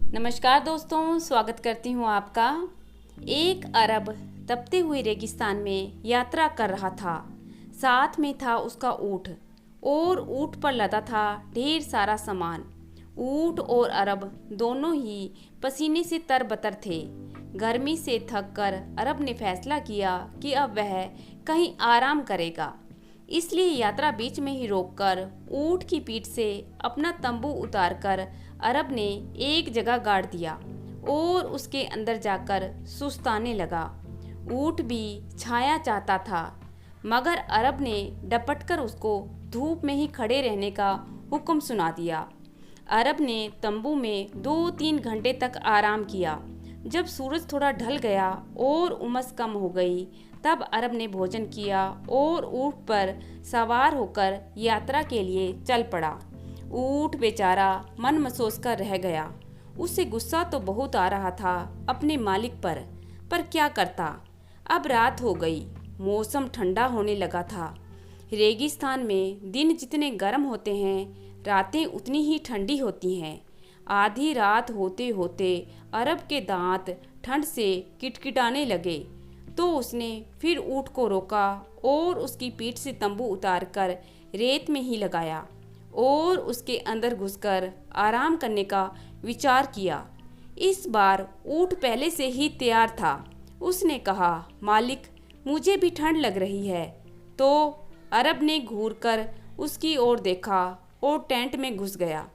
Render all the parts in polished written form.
नमस्कार दोस्तों, स्वागत करती हूँ आपका। एक अरब तपते हुए रेगिस्तान में यात्रा कर रहा था। साथ में था उसका ऊँट और ऊँट पर लदा था ढेर सारा सामान। ऊँट और अरब दोनों ही पसीने से तरबतर थे। गर्मी से थक कर अरब ने फैसला किया कि अब वह कहीं आराम करेगा। इसलिए यात्रा बीच में ही रोककर ऊँट की पीठ से अपना तंबू उतारकर अरब ने एक जगह गाड़ दिया और उसके अंदर जाकर सुस्ताने लगा। ऊँट भी छाया चाहता था, मगर अरब ने डपटकर उसको धूप में ही खड़े रहने का हुक्म सुना दिया। अरब ने तंबू में 2-3 घंटे तक आराम किया। जब सूरज थोड़ा ढल गया और उमस कम हो गई, तब अरब ने भोजन किया और ऊँट पर सवार होकर यात्रा के लिए चल पड़ा। ऊँट बेचारा मन मसोस कर रह गया। उसे गुस्सा तो बहुत आ रहा था अपने मालिक पर क्या करता। अब रात हो गई, मौसम ठंडा होने लगा था। रेगिस्तान में दिन जितने गर्म होते हैं, रातें उतनी ही ठंडी होती हैं। आधी रात होते होते अरब के दांत ठंड से किटकिटाने लगे, तो उसने फिर ऊँट को रोका और उसकी पीठ से तंबू उतारकर रेत में ही लगाया और उसके अंदर घुसकर आराम करने का विचार किया। इस बार ऊँट पहले से ही तैयार था। उसने कहा, मालिक, मुझे भी ठंड लग रही है। तो अरब ने घूरकर उसकी ओर देखा और टेंट में घुस गया।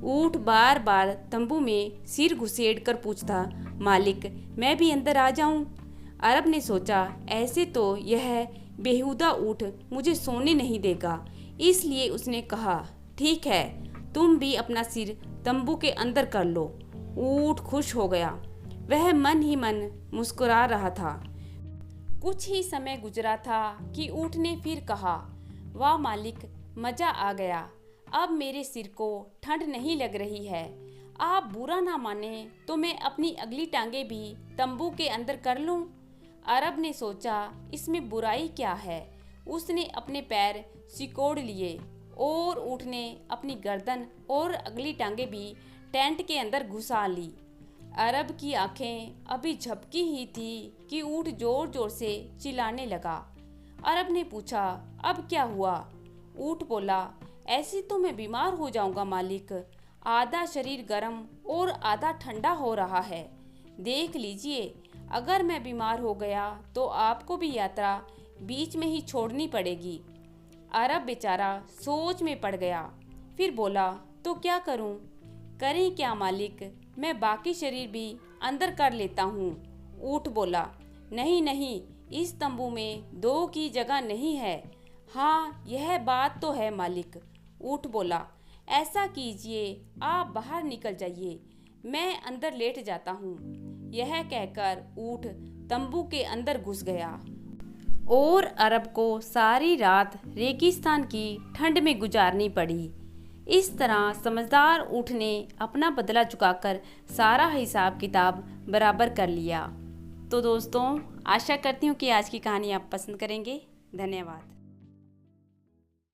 ऊँट बार बार तंबू में सिर घुसेड़कर पूछता, मालिक, मैं भी अंदर आ जाऊं? अरब ने सोचा, ऐसे तो यह बेहुदा ऊँट मुझे सोने नहीं देगा। इसलिए उसने कहा, ठीक है, तुम भी अपना सिर तंबू के अंदर कर लो। ऊँट खुश हो गया। वह मन ही मन मुस्कुरा रहा था। कुछ ही समय गुजरा था कि ऊँट ने फिर कहा, वाह मालिक, मज़ा आ गया। अब मेरे सिर को ठंड नहीं लग रही है। आप बुरा ना माने तो मैं अपनी अगली टांगें भी तंबू के अंदर कर लूं। अरब ने सोचा, इसमें बुराई क्या है। उसने अपने पैर सिकोड़ लिए और ऊँट ने अपनी गर्दन और अगली टांगें भी टेंट के अंदर घुसा ली। अरब की आंखें अभी झपकी ही थी कि ऊँट जोर जोर से चिल्लाने लगा। अरब ने पूछा, अब क्या हुआ? ऊँट बोला, ऐसे तो मैं बीमार हो जाऊंगा मालिक। आधा शरीर गर्म और आधा ठंडा हो रहा है। देख लीजिए, अगर मैं बीमार हो गया तो आपको भी यात्रा बीच में ही छोड़नी पड़ेगी। अरब बेचारा सोच में पड़ गया। फिर बोला, तो क्या करूं? करें क्या मालिक, मैं बाकी शरीर भी अंदर कर लेता हूं। ऊँट बोला, नहीं नहीं, इस तंबू में 2 की जगह नहीं है। हाँ, यह बात तो है मालिक। ऊँट बोला, ऐसा कीजिए, आप बाहर निकल जाइए, मैं अंदर लेट जाता हूँ। यह कहकर ऊँट तंबू के अंदर घुस गया और अरब को सारी रात रेगिस्तान की ठंड में गुजारनी पड़ी। इस तरह समझदार ऊँट ने अपना बदला चुकाकर सारा हिसाब किताब बराबर कर लिया। तो दोस्तों, आशा करती हूँ कि आज की कहानी आप पसंद करेंगे। धन्यवाद।